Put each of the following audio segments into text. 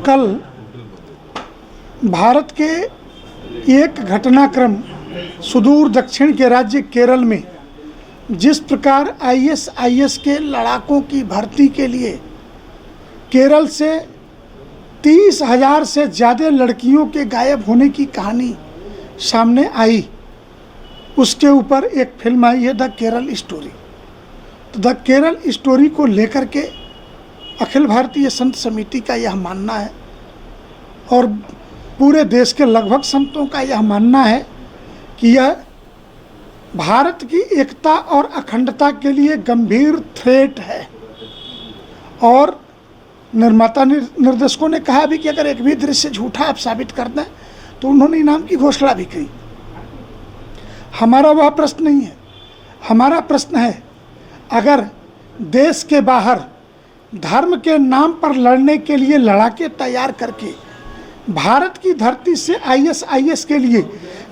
कल भारत के एक घटनाक्रम सुदूर दक्षिण के राज्य केरल में जिस प्रकार आईएसआईएस के लड़ाकों की भर्ती के लिए केरल से 30,000 से ज़्यादा लड़कियों के गायब होने की कहानी सामने आई, उसके ऊपर एक फिल्म आई है द केरल स्टोरी। तो द केरल स्टोरी को लेकर के अखिल भारतीय संत समिति का यह मानना है और पूरे देश के लगभग संतों का यह मानना है कि यह भारत की एकता और अखंडता के लिए गंभीर थ्रेट है। और निर्माता निर्देशकों ने कहा भी कि अगर एक भी दृश्य झूठा आप साबित कर दें तो उन्होंने इनाम की घोषणा भी की। हमारा वह प्रश्न नहीं है, हमारा प्रश्न है अगर देश के बाहर धर्म के नाम पर लड़ने के लिए लड़ाके तैयार करके भारत की धरती से आईएसआईएस के लिए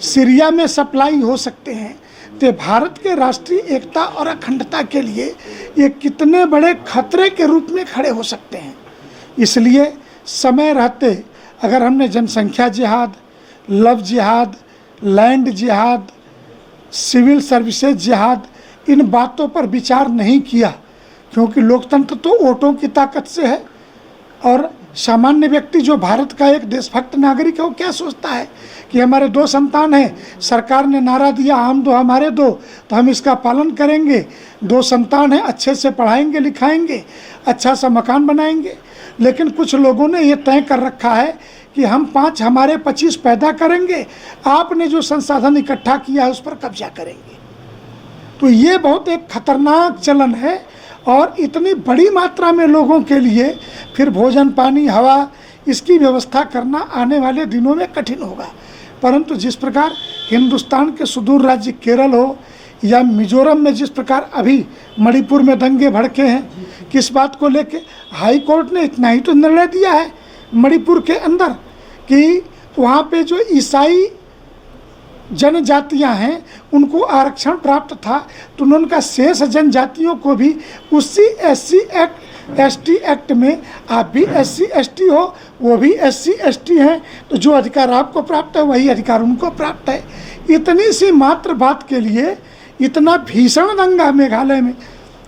सीरिया में सप्लाई हो सकते हैं तो भारत के राष्ट्रीय एकता और अखंडता के लिए ये कितने बड़े खतरे के रूप में खड़े हो सकते हैं। इसलिए समय रहते अगर हमने जनसंख्या जिहाद, लव जिहाद, लैंड जिहाद, सिविल सर्विसेज जिहाद, इन बातों पर विचार नहीं किया, क्योंकि लोकतंत्र तो वोटों की ताकत से है और सामान्य व्यक्ति जो भारत का एक देशभक्त नागरिक है वो क्या सोचता है कि हमारे 2 संतान हैं, सरकार ने नारा दिया हम 2 हमारे 2, तो हम इसका पालन करेंगे। 2 संतान हैं, अच्छे से पढ़ाएंगे लिखाएंगे, अच्छा सा मकान बनाएंगे। लेकिन कुछ लोगों ने ये तय कर रखा है कि हम 5 हमारे 25 पैदा करेंगे, आपने जो संसाधन इकट्ठा किया है उस पर कब्जा करेंगे। तो ये बहुत एक खतरनाक चलन है और इतनी बड़ी मात्रा में लोगों के लिए फिर भोजन पानी हवा इसकी व्यवस्था करना आने वाले दिनों में कठिन होगा। परंतु जिस प्रकार हिंदुस्तान के सुदूर राज्य केरल हो या मिजोरम में जिस प्रकार अभी मणिपुर में दंगे भड़के हैं, किस बात को लेके हाई कोर्ट ने इतना ही तो निर्णय दिया है मणिपुर के अंदर कि वहाँ पे जो ईसाई जनजातियां हैं उनको आरक्षण प्राप्त था, तो उनका शेष जनजातियों को भी उसी SC एक्ट ST एक्ट में आप भी SC ST हो, वो भी SC ST हैं, तो जो अधिकार आपको प्राप्त है वही अधिकार उनको प्राप्त है। इतनी सी मात्र बात के लिए इतना भीषण दंगा मेघालय में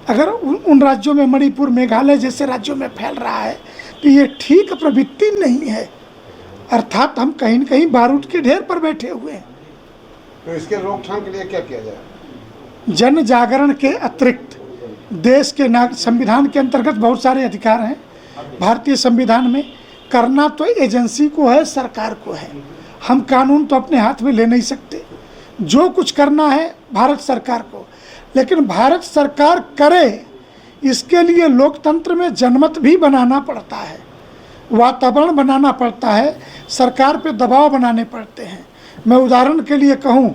अगर उन राज्यों में मणिपुर मेघालय जैसे राज्यों में फैल रहा है तो ये ठीक प्रवृत्ति नहीं है। अर्थात हम कहीं न कहीं बारूद के ढेर पर बैठे हुए हैं। तो इसके रोकथाम के लिए क्या किया जाए? जन जागरण के अतिरिक्त देश के संविधान के अंतर्गत बहुत सारे अधिकार हैं भारतीय संविधान में। करना तो एजेंसी को है, सरकार को है। हम कानून तो अपने हाथ में ले नहीं सकते, जो कुछ करना है भारत सरकार को। लेकिन भारत सरकार करे इसके लिए लोकतंत्र में जनमत भी बनाना पड़ता है, वातावरण बनाना पड़ता है, सरकार पे दबाव बनाने पड़ते हैं। मैं उदाहरण के लिए कहूं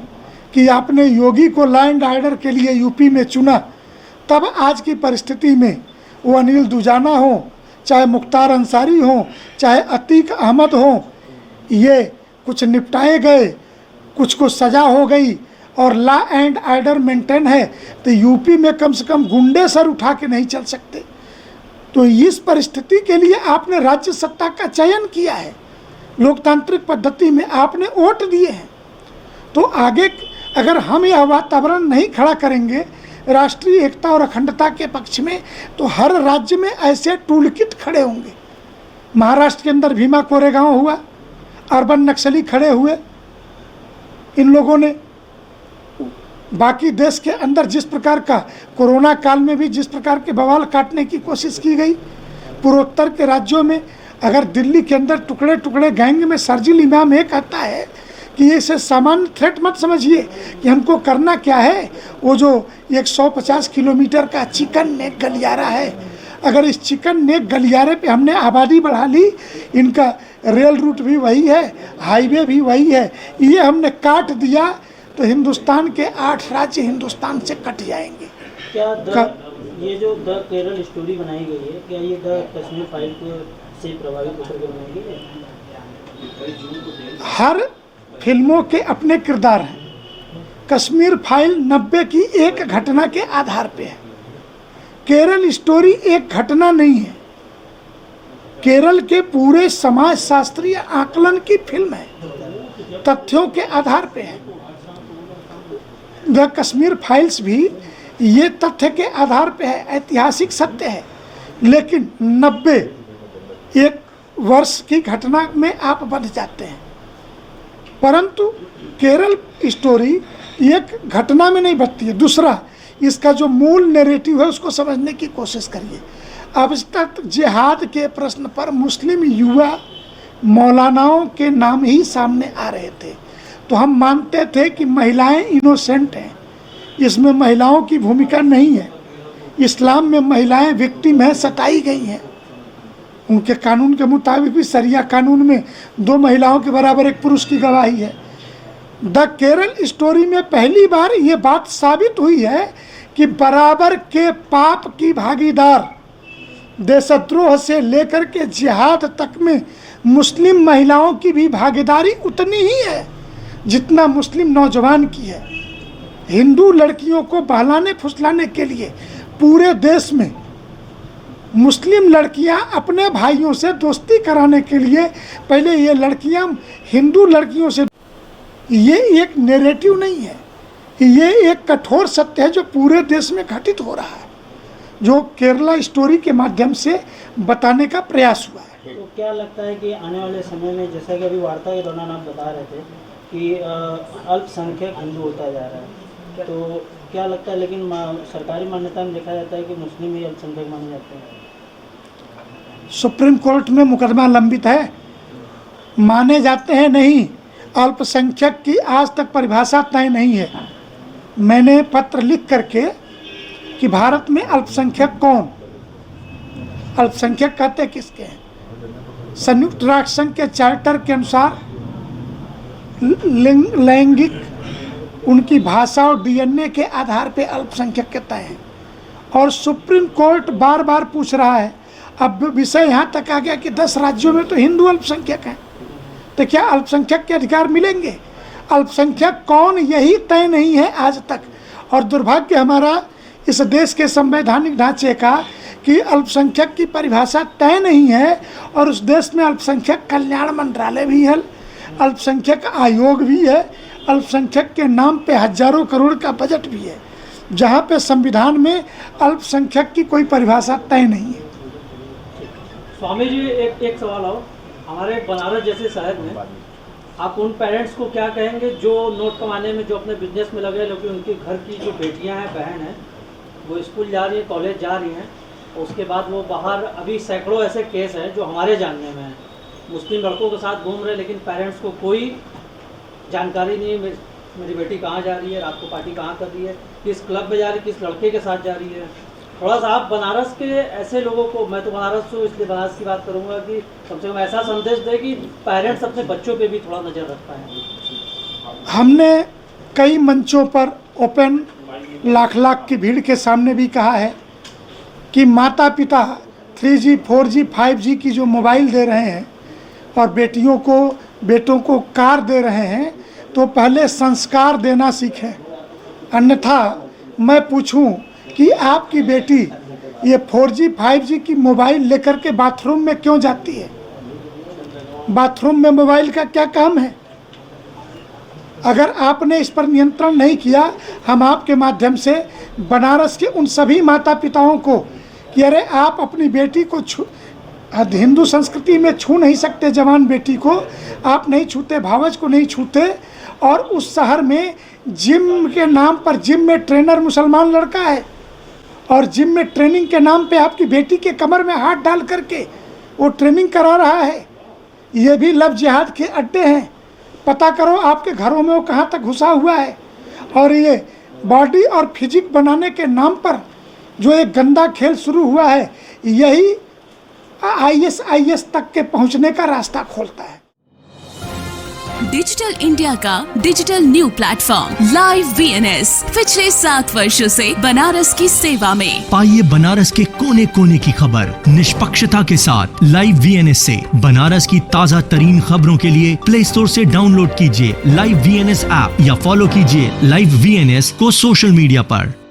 कि आपने योगी को लॉ एंड ऑर्डर के लिए यूपी में चुना, तब आज की परिस्थिति में वो अनिल दुजाना हो, चाहे मुख्तार अंसारी हो, चाहे अतीक अहमद हो, ये कुछ निपटाए गए, कुछ को सज़ा हो गई और लॉ एंड ऑर्डर मेंटेन है, तो यूपी में कम से कम गुंडे सर उठा के नहीं चल सकते। तो इस परिस्थिति के लिए आपने राज्य सत्ता का चयन किया है, लोकतांत्रिक पद्धति में आपने वोट दिए हैं। तो आगे अगर हम यह वातावरण नहीं खड़ा करेंगे राष्ट्रीय एकता और अखंडता के पक्ष में, तो हर राज्य में ऐसे टूलकिट खड़े होंगे। महाराष्ट्र के अंदर भीमा कोरेगांव हुआ, अर्बन नक्सली खड़े हुए, इन लोगों ने बाकी देश के अंदर जिस प्रकार का कोरोना काल में भी जिस प्रकार के बवाल काटने की कोशिश की गई, पूर्वोत्तर के राज्यों में अगर दिल्ली के अंदर टुकड़े टुकड़े गैंग में शर्जील इमाम ये कहता है कि इसे सामान्य थ्रेट मत समझिए कि हमको करना क्या है, वो जो 150 किलोमीटर का चिकन नेक गलियारा है, अगर इस चिकन नेक गलियारे पे हमने आबादी बढ़ा ली, इनका रेल रूट भी वही है, हाईवे भी वही है, ये हमने काट दिया तो हिंदुस्तान के 8 राज्य हिंदुस्तान से कट जाएंगे। क्या ये जो द केरल स्टोरी बनाई गई है, क्या ये द कश्मीर फाइल से प्रभावित होकर के बनाई गई है? हर फिल्मों के अपने किरदार हैं। कश्मीर फाइल 90 की एक घटना के आधार पे है। केरल स्टोरी एक घटना नहीं है। केरल के पूरे समाज शास्त्रीय आकलन की फिल्म है, तथ्यों के आधार पे है। द कश्मीर फाइल्स भी ये तथ्य के आधार पे है, ऐतिहासिक सत्य है। लेकिन 91 वर्ष की घटना में आप बंध जाते हैं। परंतु केरल स्टोरी एक घटना में नहीं बचती है। दूसरा, इसका जो मूल नैरेटिव है उसको समझने की कोशिश करिए। अब तक जिहाद के प्रश्न पर मुस्लिम युवा मौलानाओं के नाम ही सामने आ रहे थे, तो हम मानते थे कि महिलाएं इनोसेंट हैं, इसमें महिलाओं की भूमिका नहीं है। इस्लाम में महिलाएं विक्टिम हैं, सताई गई हैं। उनके कानून के मुताबिक भी शरिया कानून में 2 महिलाओं के बराबर एक पुरुष की गवाही है। द केरल स्टोरी में पहली बार ये बात साबित हुई है कि बराबर के पाप की भागीदार देशद्रोह से लेकर के जिहाद तक में मुस्लिम महिलाओं की भी भागीदारी उतनी ही है जितना मुस्लिम नौजवान की है। हिंदू लड़कियों को बहलाने फुसलाने के लिए पूरे देश में मुस्लिम लड़कियां अपने भाइयों से दोस्ती कराने के लिए पहले ये लड़कियां हिंदू लड़कियों से, ये एक नैरेटिव नहीं है, ये एक कठोर सत्य है जो पूरे देश में घटित हो रहा है, जो केरला स्टोरी के माध्यम से बताने का प्रयास हुआ है। तो क्या लगता है कि आने वाले समय में, जैसा कि अभी वार्ता के दौरान आप बता रहे थे कि अल्पसंख्यक हिंदू होता जा रहा है, तो क्या लगता है, लेकिन सरकारी मान्यता में देखा जाता है कि मुस्लिम ही अल्पसंख्यक माने जाते हैं। सुप्रीम कोर्ट में मुकदमा लंबित है, माने जाते हैं नहीं। अल्पसंख्यक की आज तक परिभाषा तय नहीं है। मैंने पत्र लिख करके कि भारत में अल्पसंख्यक कौन, अल्पसंख्यक कहते किसके हैं, संयुक्त राष्ट्र संघ के चार्टर के अनुसार लैंगिक, उनकी भाषा और डीएनए के आधार पे अल्पसंख्यक के तय हैं। और सुप्रीम कोर्ट बार बार पूछ रहा है, अब विषय यहाँ तक आ गया कि 10 राज्यों में तो हिंदू अल्पसंख्यक हैं, तो क्या अल्पसंख्यक के अधिकार मिलेंगे? अल्पसंख्यक कौन, यही तय नहीं है आज तक। और दुर्भाग्य हमारा इस देश के संवैधानिक ढांचे का कि अल्पसंख्यक की परिभाषा तय नहीं है, और उस देश में अल्पसंख्यक कल्याण मंत्रालय भी है, अल्पसंख्यक आयोग भी है, अल्पसंख्यक के नाम पे हजारों करोड़ का बजट भी है, जहाँ पे संविधान में अल्पसंख्यक की कोई परिभाषा तय नहीं है। स्वामी जी, एक सवाल और, हमारे बनारस जैसे शहर में आप उन पेरेंट्स को क्या कहेंगे जो नोट कमाने में, जो अपने बिजनेस में लगे, लेकिन उनके घर की जो बेटियां हैं, बहन हैं, वो स्कूल जा रही हैं, कॉलेज जा रही हैं, उसके बाद वो बाहर, अभी सैकड़ों ऐसे केस हैं जो हमारे जानने में हैं, मुस्लिम लड़कों के साथ घूम रहे, लेकिन पेरेंट्स को कोई जानकारी नहीं है मेरी बेटी कहाँ जा रही है, रात को पार्टी कहाँ कर रही है, किस क्लब में जा रही है, किस लड़के के साथ जा रही है। थोड़ा सा आप बनारस के ऐसे लोगों को, मैं तो बनारस से हूँ इसलिए बनारस की बात करूँगा, कि कम से कम ऐसा संदेश दे कि पेरेंट्स अपने बच्चों पे भी थोड़ा नज़र रख पाएँ। हमने कई मंचों पर ओपन लाख की भीड़ के सामने भी कहा है कि माता पिता 3G 4G 5G की जो मोबाइल दे रहे हैं और बेटों को कार दे रहे हैं, तो पहले संस्कार देना सीखें। अन्यथा मैं पूछूं कि आपकी बेटी ये 4G 5G की मोबाइल लेकर के बाथरूम में क्यों जाती है? बाथरूम में मोबाइल का क्या काम है? अगर आपने इस पर नियंत्रण नहीं किया, हम आपके माध्यम से बनारस के उन सभी माता पिताओं को कि अरे आप अपनी बेटी को हिंदू संस्कृति में छू नहीं सकते, जवान बेटी को आप नहीं छूते, भावज को नहीं छूते, और उस शहर में जिम के नाम पर, जिम में ट्रेनर मुसलमान लड़का है और जिम में ट्रेनिंग के नाम पे आपकी बेटी के कमर में हाथ डाल करके वो ट्रेनिंग करा रहा है। ये भी लव जिहाद के अड्डे हैं। पता करो आपके घरों में वो कहाँ तक घुसा हुआ है। और ये बॉडी और फिजिक बनाने के नाम पर जो एक गंदा खेल शुरू हुआ है, यही IS तक के पहुंचने का रास्ता खोलता है। डिजिटल इंडिया का digital new platform live VNS पिछले 7 वर्षों से बनारस की सेवा में। पाइए बनारस के कोने कोने की खबर निष्पक्षता के साथ लाइव VNS से। बनारस की ताज़ा तरीन खबरों के लिए प्ले स्टोर से डाउनलोड कीजिए लाइव VNS ऐप या फॉलो कीजिए लाइव VNS को सोशल मीडिया पर।